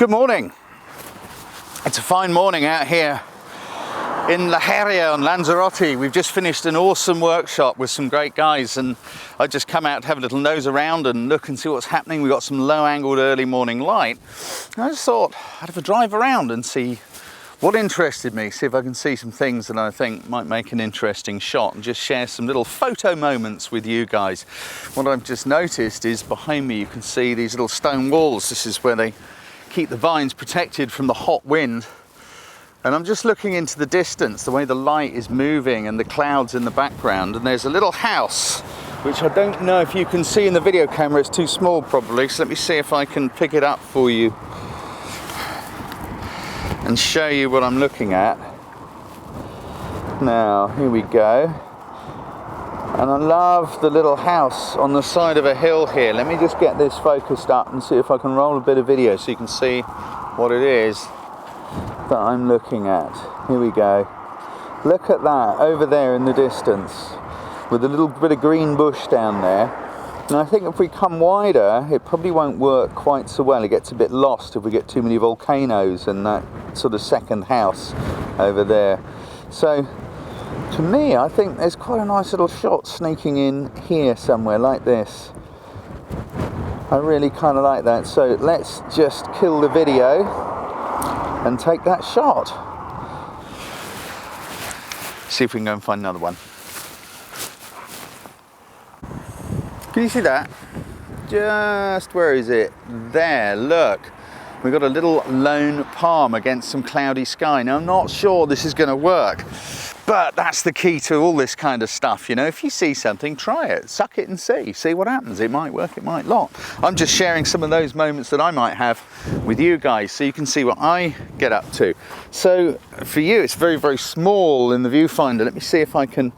Good morning. It's a fine morning out here in La Heria on Lanzarote. We've just finished an awesome workshop with some great guys, and I just come out to have a little nose around and look and see what's happening. We've got some low-angled early morning light. And I just thought I'd have a drive around and see what interested me, see if I can see some things that I think might make an interesting shot, and just share some little photo moments with you guys. What I've just noticed is behind me you can see these little stone walls. This is where they keep the vines protected from the hot wind. And I'm just looking into the distance, the way the light is moving and the clouds in the background, and there's a little house which I don't know if you can see in the video camera. It's too small probably, so let me see if I can pick it up for you and show you what I'm looking at. Now, here we go. And I love the little house on the side of a hill here. Let me just get this focused up and see if I can roll a bit of video so you can see what it is that I'm looking at. Here we go. Look at that over there in the distance with a little bit of green bush down there. And I think if we come wider, it probably won't work quite so well. It gets a bit lost if we get too many volcanoes and that sort of second house over there. So to me, I think there's quite a nice little shot sneaking in here somewhere like this. I really kind of like that. So let's just kill the video and take that shot. See if we can go and find another one. Can you see that? Just, where is it? There, look. We've got a little lone palm against some cloudy sky. Now, I'm not sure this is going to work, but that's the key to all this kind of stuff. You know, if you see something, try it, suck it and see what happens. It might work, it might not. I'm just sharing some of those moments that I might have with you guys so you can see what I get up to. So for you, it's very, very small in the viewfinder. Let me see if I can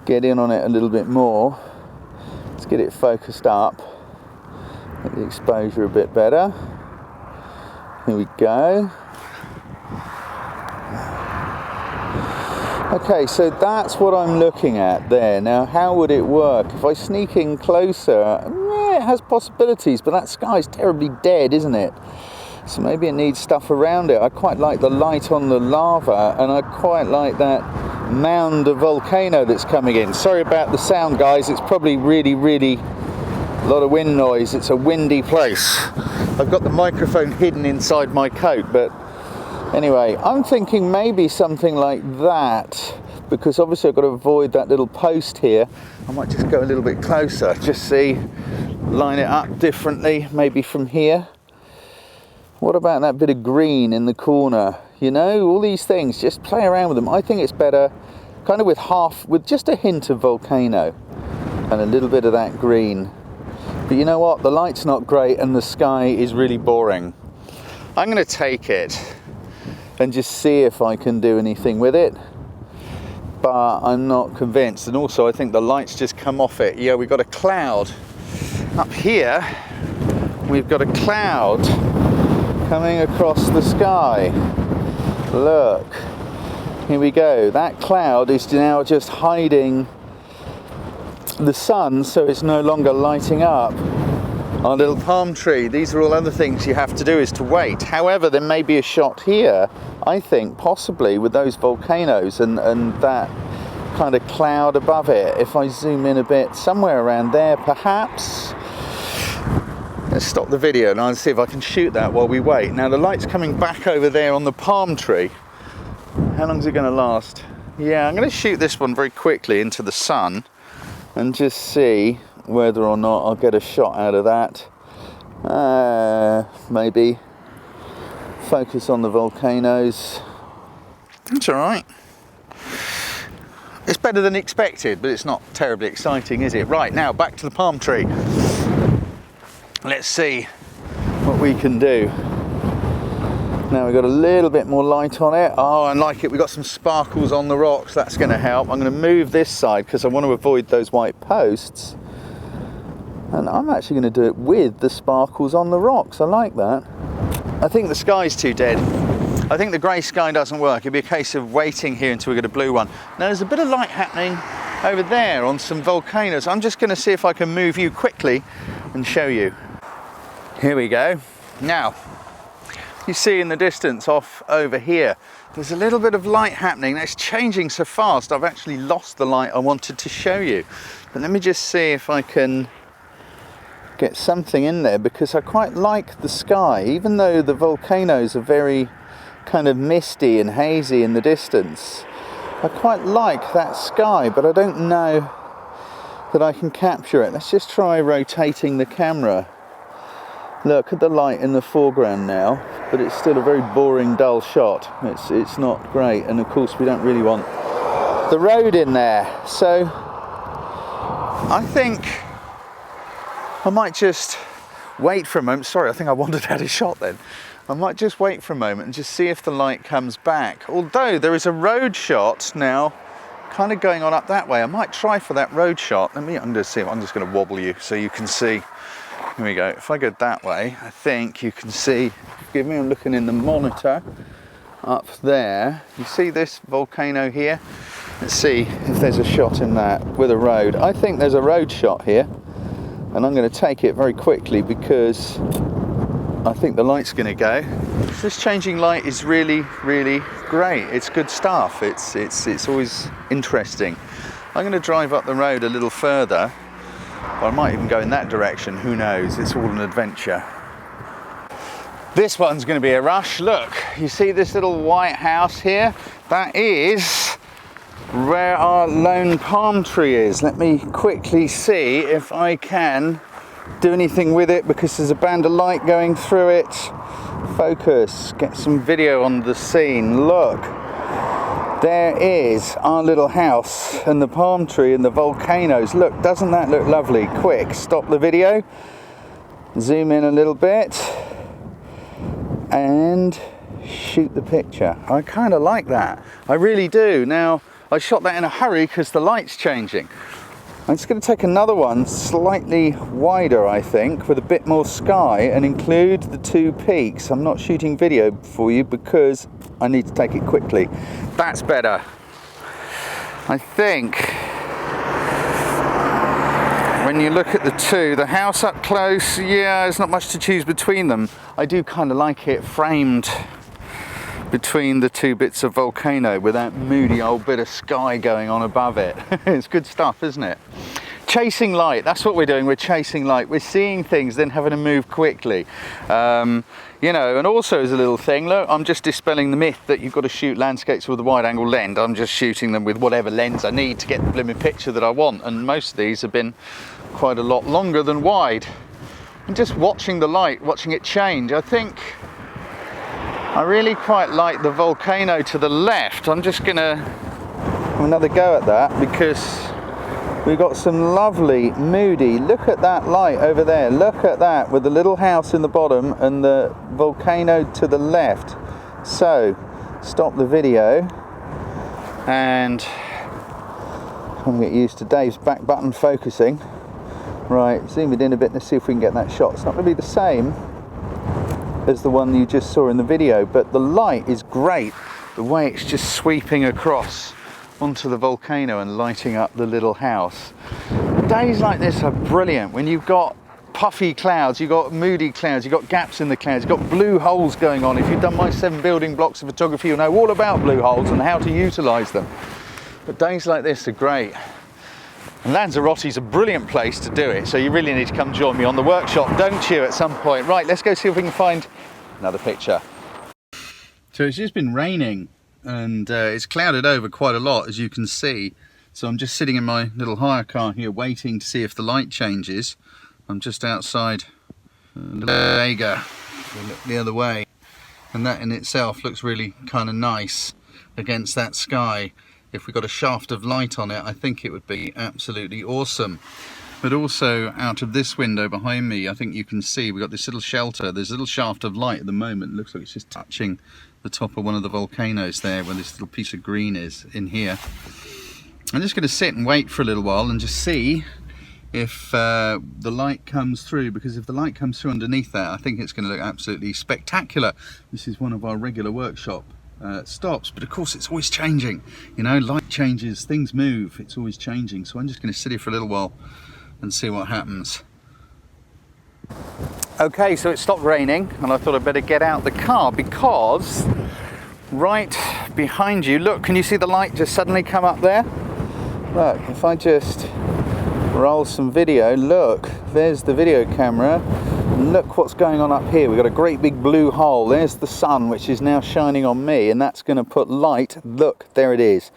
get in on it a little bit more. Let's get it focused up, get the exposure a bit better. Here we go. Okay, so that's what I'm looking at there. Now, how would it work? If I sneak in closer, yeah, it has possibilities, but that sky's terribly dead, isn't it? So maybe it needs stuff around it. I quite like the light on the lava, and I quite like that mound of volcano that's coming in. Sorry about the sound, guys. It's probably really a lot of wind noise. It's a windy place. I've got the microphone hidden inside my coat, but anyway, I'm thinking maybe something like that, because obviously I've got to avoid that little post here. I might just go a little bit closer, just see, line it up differently, maybe from here. What about that bit of green in the corner? You know, all these things, just play around with them. I think it's better kind of with just a hint of volcano and a little bit of that green. But you know what? The light's not great and the sky is really boring. I'm going to take it and just see if I can do anything with it. But I'm not convinced. And also I think the light's just come off it. Yeah, we've got a cloud. Up here, we've got a cloud coming across the sky. Look, here we go. That cloud is now just hiding the sun, so it's no longer lighting up our little palm tree. These are all other things you have to do, is to wait. However, there may be a shot here, I think, possibly with those volcanoes and that kind of cloud above it. If I zoom in a bit, somewhere around there perhaps. Let's stop the video and I'll see if I can shoot that while we wait. Now the light's coming back over there on the palm tree. How long is it going to last? Yeah, I'm going to shoot this one very quickly into the sun and just see whether or not I'll get a shot out of that. Maybe focus on the volcanoes. That's all right. It's better than expected, but it's not terribly exciting, is it? Right, now back to the palm tree. Let's see what we can do. Now we've got a little bit more light on it. Oh, I like it. We've got some sparkles on the rocks. That's going to help. I'm going to move this side because I want to avoid those white posts. And I'm actually going to do it with the sparkles on the rocks. I like that. I think the sky's too dead. I think the grey sky doesn't work. It'd be a case of waiting here until we get a blue one. Now there's a bit of light happening over there on some volcanoes. I'm just going to see if I can move you quickly and show you. Here we go. Now, you see in the distance off over here, there's a little bit of light happening. It's changing so fast, I've actually lost the light I wanted to show you. But let me just see if I can get something in there, because I quite like the sky, even though the volcanoes are very kind of misty and hazy in the distance. I quite like that sky, but I don't know that I can capture it. Let's just try rotating the camera. Look at the light in the foreground now, but it's still a very boring, dull shot. It's not great, and of course we don't really want the road in there. So I think I might just wait for a moment. Sorry, I think I wandered out of shot then. I might just wait for a moment and just see if the light comes back. Although there is a road shot now kind of going on up that way. I might try for that road shot. I'm going to see. I'm just going to wobble you so you can see. Here we go. If I go that way, I think you can see, forgive me, I'm looking in the monitor up there. You see this volcano here? Let's see if there's a shot in that with a road. I think there's a road shot here, and I'm going to take it very quickly because I think the light's going to go. This changing light is really, really great. It's good stuff. It's always interesting. I'm going to drive up the road a little further. Or I might even go in that direction, who knows, it's all an adventure. This one's going to be a rush. Look, you see this little white house here? That is where our lone palm tree is. Let me quickly see if I can do anything with it, because there's a band of light going through it. Focus, get some video on the scene. Look. There is our little house and the palm tree and the volcanoes. Look, doesn't that look lovely? Quick, stop the video, zoom in a little bit and shoot the picture. I kind of like that. I really do. Now, I shot that in a hurry because the light's changing. I'm just going to take another one slightly wider, I think, with a bit more sky and include the two peaks. I'm not shooting video for you because I need to take it quickly. That's better. I think when you look at the two, the house up close, yeah, there's not much to choose between them. I do kind of like it framed between the two bits of volcano with that moody old bit of sky going on above it. It's good stuff, isn't it? Chasing light, that's what we're doing. We're chasing light. We're seeing things, then having to move quickly. You know, and also as a little thing, look, I'm just dispelling the myth that you've got to shoot landscapes with a wide angle lens. I'm just shooting them with whatever lens I need to get the blooming picture that I want. And most of these have been quite a lot longer than wide. And just watching the light, watching it change, I think I really quite like the volcano to the left. I'm just gonna have another go at that because we've got some lovely moody, look at that light over there, look at that with the little house in the bottom and the volcano to the left. So stop the video and I'm gonna get used to Dave's back button focusing. Right, zoom it in a bit and see if we can get that shot. It's not gonna be the same as the one you just saw in the video, but the light is great. The way it's just sweeping across onto the volcano and lighting up the little house. Days like this are brilliant when you've got puffy clouds, you've got moody clouds, you've got gaps in the clouds, you've got blue holes going on. If you've done my 7 building blocks of photography, you'll know all about blue holes and how to utilize them. But days like this are great. And Lanzarote's a brilliant place to do it, so you really need to come join me on the workshop, don't you, at some point? Right, let's go see if we can find another picture. So it's just been raining and it's clouded over quite a lot, as you can see. So I'm just sitting in my little hire car here waiting to see if the light changes. I'm just outside Vega, look the other way. And that in itself looks really kind of nice against that sky. If we got a shaft of light on it, I think it would be absolutely awesome. But also out of this window behind me, I think you can see we've got this little shelter. There's a little shaft of light at the moment. It looks like it's just touching the top of one of the volcanoes there where this little piece of green is in here. I'm just going to sit and wait for a little while and just see if the light comes through, because if the light comes through underneath that, I think it's going to look absolutely spectacular. This is one of our regular workshop stops, but of course it's always changing, you know, light changes, things move, it's always changing. So I'm just going to sit here for a little while and see what happens. Okay, so it stopped raining and I thought I'd better get out the car because right behind you, look, can you see the light just suddenly come up there? Look, if I just roll some video, look, there's the video camera. And look what's going on up here. We've got a great big blue hole. There's the sun, which is now shining on me, and that's going to put light, look, there it is,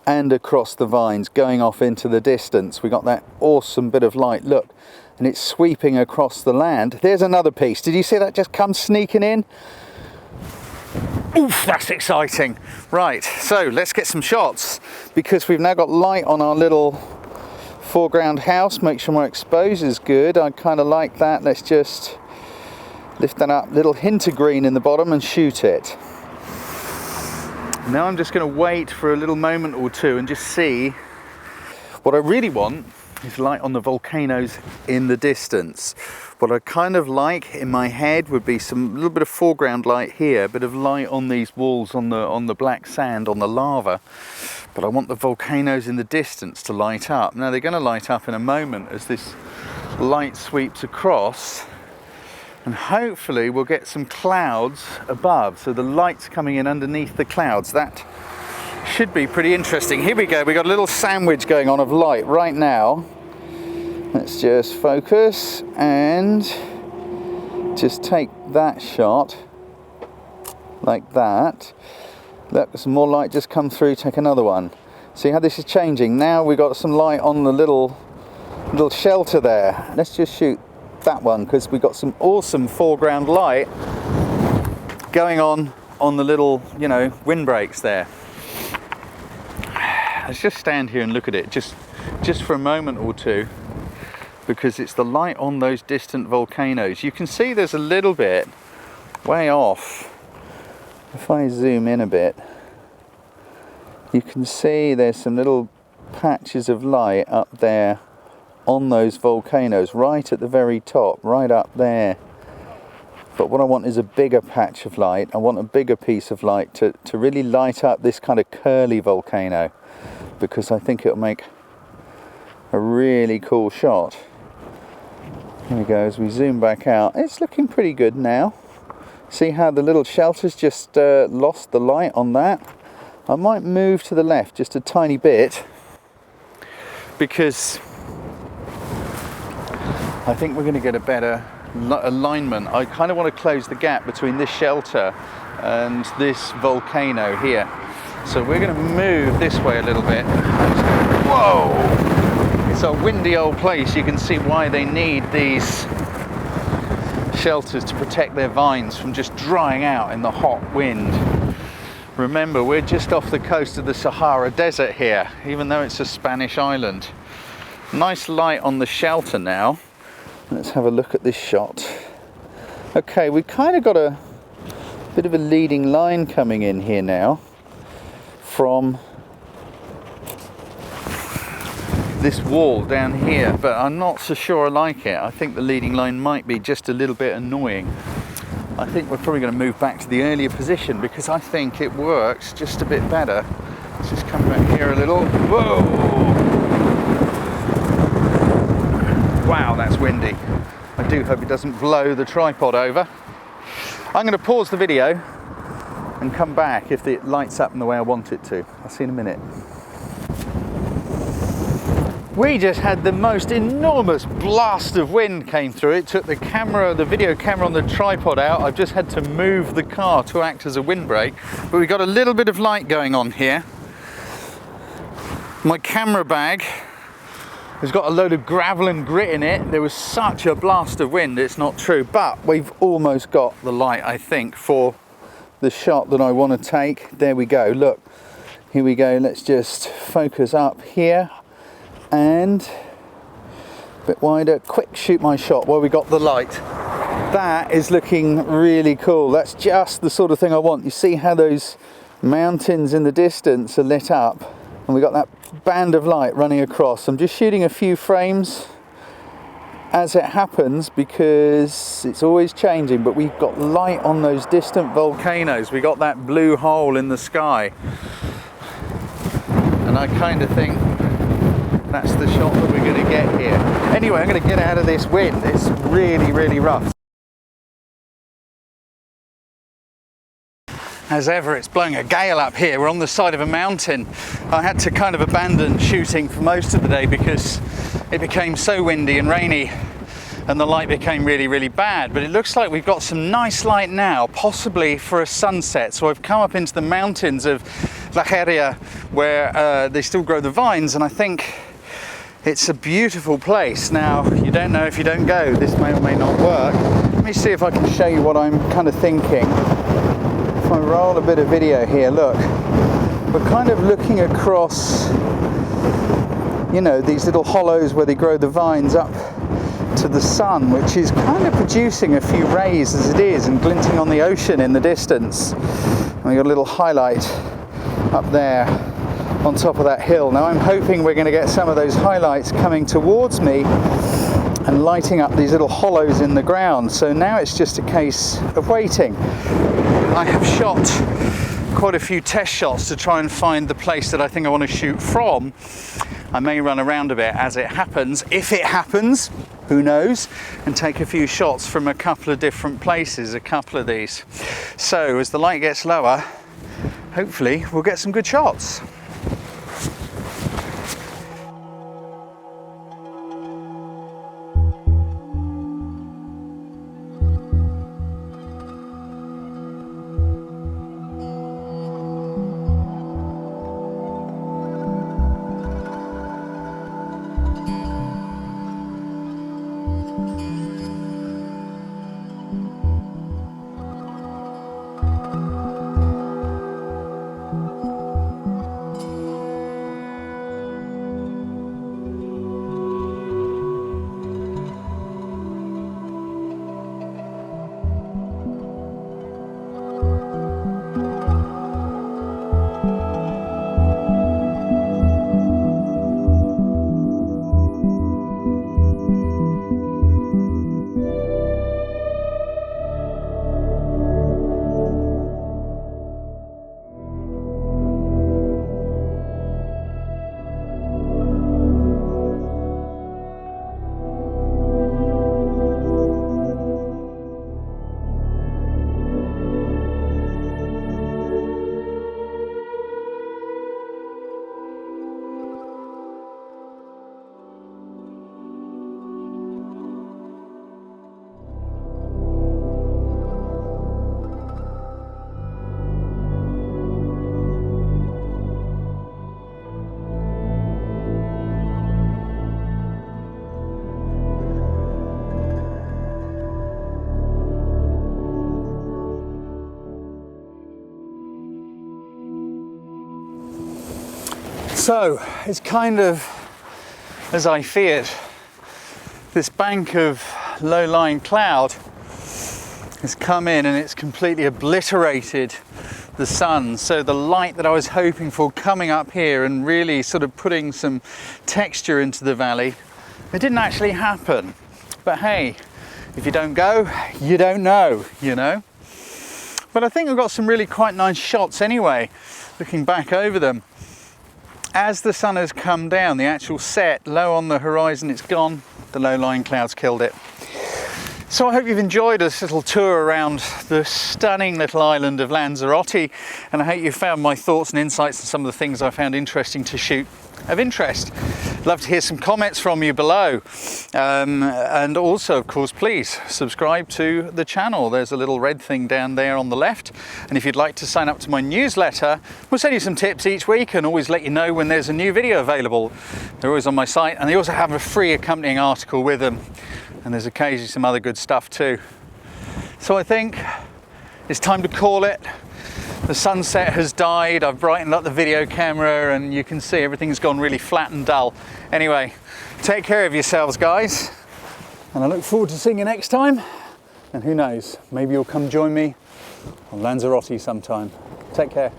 and across the vines, going off into the distance. We got that awesome bit of light, look, and it's sweeping across the land. There's another piece. Did you see that just come sneaking in? Oof, that's exciting. Right, so let's get some shots, because we've now got light on our little foreground house. Make sure my exposure is good. I kind of like that. Let's just lift that up, little hint of green in the bottom, and shoot it. Now I'm just going to wait for a little moment or two and just see. What I really want is light on the volcanoes in the distance. What I kind of like in my head would be some little bit of foreground light here, a bit of light on these walls, on the black sand, on the lava. But I want the volcanoes in the distance to light up. Now they're going to light up in a moment as this light sweeps across, and hopefully we'll get some clouds above. So the light's coming in underneath the clouds. That should be pretty interesting. Here we go. We've got a little sandwich going on of light right now. Let's just focus and just take that shot like that. Look, some more light just come through. Take another one. See how this is changing? Now we've got some light on the little shelter there. Let's just shoot that one because we've got some awesome foreground light going on the little, you know, windbreaks there. Let's just stand here and look at it just for a moment or two, because it's the light on those distant volcanoes. You can see there's a little bit way off. If I zoom in a bit, you can see there's some little patches of light up there on those volcanoes, right at the very top, right up there. But what I want is a bigger patch of light. I want a bigger piece of light to really light up this kind of curly volcano, because I think it'll make a really cool shot. Here we go, as we zoom back out. It's looking pretty good now. See how the little shelter's just lost the light on that? I might move to the left just a tiny bit, because I think we're going to get a better alignment. I kind of want to close the gap between this shelter and this volcano here. So we're going to move this way a little bit. Whoa! It's a windy old place. You can see why they need these shelters to protect their vines from just drying out in the hot wind. Remember, we're just off the coast of the Sahara Desert here, even though it's a Spanish island. Nice light on the shelter now. Let's have a look at this shot. Okay, we've kind of got a bit of a leading line coming in here now from this wall down here, but I'm not so sure I like it. I think the leading line might be just a little bit annoying. I think we're probably going to move back to the earlier position, because I think it works just a bit better. Let's just come back here a little. Whoa! Wow, that's windy. I do hope it doesn't blow the tripod over. I'm going to pause the video and come back if it lights up in the way I want it to. I'll see you in a minute. We just had the most enormous blast of wind came through. It took the camera, the video camera on the tripod out. I've just had to move the car to act as a windbreak. But we've got a little bit of light going on here. My camera bag has got a load of gravel and grit in it. There was such a blast of wind, it's not true. But we've almost got the light, I think, for the shot that I want to take. There we go, look. Here we go, let's just focus up here. And a bit wider, quick shoot my shot while we got the light. That is looking really cool. That's just the sort of thing I want. You see how those mountains in the distance are lit up, and we got that band of light running across. I'm just shooting a few frames as it happens, because it's always changing, but we've got light on those distant volcanoes. We got that blue hole in the sky, and I kind of think that's the shot that we're going to get here. Anyway, I'm going to get out of this wind. It's really, really rough. As ever, it's blowing a gale up here. We're on the side of a mountain. I had to kind of abandon shooting for most of the day because it became so windy and rainy and the light became really, really bad. But it looks like we've got some nice light now, possibly for a sunset. So I've come up into the mountains of La Jeria where they still grow the vines, and I think it's a beautiful place. Now, you don't know if you don't go. This may or may not work. Let me see if I can show you what I'm kind of thinking. If I roll a bit of video here, look, we're kind of looking across, you know, these little hollows where they grow the vines up to the sun, which is kind of producing a few rays as it is and glinting on the ocean in the distance. And we got a little highlight up there on top of that hill. Now I'm hoping we're going to get some of those highlights coming towards me and lighting up these little hollows in the ground. So now it's just a case of waiting. I have shot quite a few test shots to try and find the place that I think I want to shoot from. I may run around a bit as it happens, if it happens, who knows, and take a few shots from a couple of different places, a couple of these. So as the light gets lower, hopefully we'll get some good shots. So it's kind of as I feared. This bank of low-lying cloud has come in and it's completely obliterated the sun. So the light that I was hoping for coming up here and really sort of putting some texture into the valley, it didn't actually happen. But hey, if you don't go, you don't know, you know. But I think I've got some really quite nice shots anyway, looking back over them. As the sun has come down, the actual set low on the horizon, it's gone. The low-lying clouds killed it. So I hope you've enjoyed this little tour around the stunning little island of Lanzarote, and I hope you found my thoughts and insights on some of the things I found interesting to shoot of interest. Love to hear some comments from you below, and also of course please subscribe to the channel. There's a little red thing down there on the left, and if you'd like to sign up to my newsletter, we'll send you some tips each week and always let you know when there's a new video available. They're always on my site, and they also have a free accompanying article with them, and there's occasionally some other good stuff too. So I think it's time to call it. The sunset has died, I've brightened up the video camera and you can see everything's gone really flat and dull. Anyway, take care of yourselves guys, and I look forward to seeing you next time, and who knows, maybe you'll come join me on Lanzarote sometime. Take care.